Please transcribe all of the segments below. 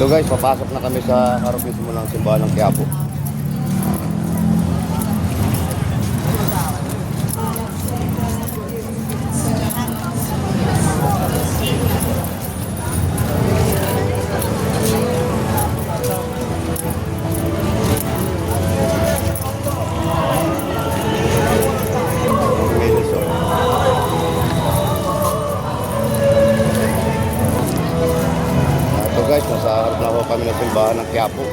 So guys, papasok na kami sa harap mismo ng simbahan ng Quiapo. Guys, nasa harap na ako kami ng simbahan ng Quiapo.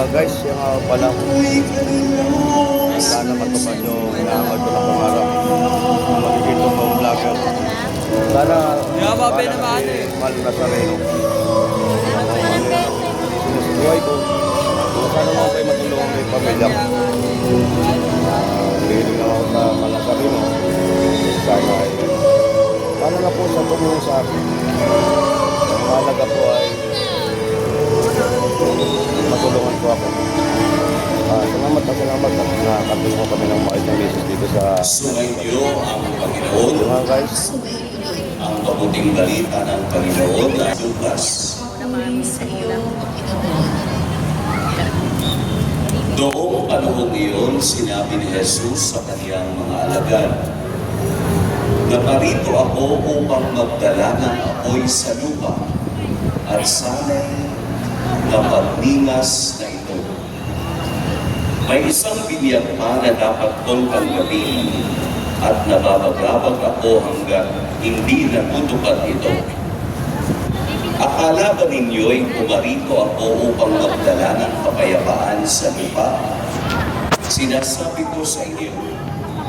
Guys, yung pala sana matupad yung inaamad ko na pangarap na magiging totoong vlogger. Sana mahal na sarili sinusubuhay ko. Sana naman kayo matulungan ng pamilya ko. Hiling na ako sa mahal na sarili. Sana ay paano na po sa tumulong sa akin. Mahalaga po ay matulungan ko ako. Salamat na nakakatulong kami ng mga isang beses dito sa... Sumainyo ang Panginoon, guys. ang mabuting balita ng Panginoon na Lucas. Noong panahon iyon, sinabi ni Jesus sa kaniyang mga alagad, "Naparito ako upang magdala ng apoy sa lupa at sana'y napagningas na ito. May isang binyag pa na dapat kong tanggapin at nababagabag ako hanggang hindi natutupad ito. Akala ba ninyo'y pumarito ako upang magdala ng kapayapaan sa lupa? Sinasabi ko sa inyo,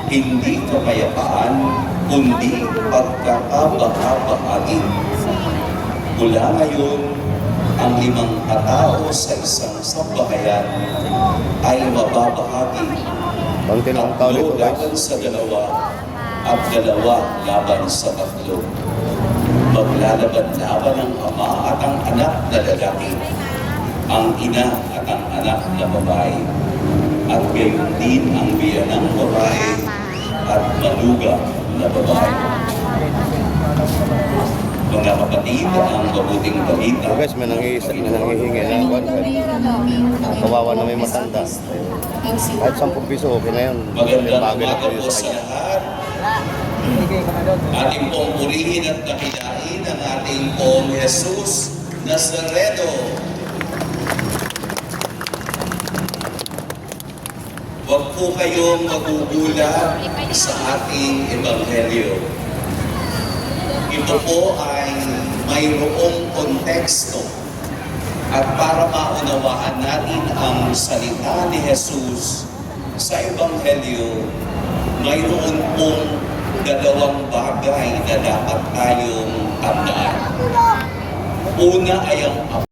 hindi kapayapaan, kundi pagkakabahabahagi. Mula ngayon, ang 5 katao sa isang sambahayan ay mababahagi. Tatlo laban sa 2 at 2 laban sa 3. Maglalaban-laban ang ama at ang anak na lalaki, ang ina at ang anak na babae, at gayon din ang biyanang babae at manugang na babae." Mga kapatid, ang mabuting balita. Guys, may nangihingi na kawawa na may matanda. Kahit 10 piso, okay na yun. Magandang umaga po sa lahat. Ating pong purihin at dakilain ang ating pong Jesus Nazareno. Huwag po kayong magugulat sa ating ebanghelyo. Ito po ay mayroong konteksto at para maunawaan natin ang salita ni Jesus sa Ebanghelyo, mayroon pong 2 bagay na dapat tayong tandaan. Una ay ang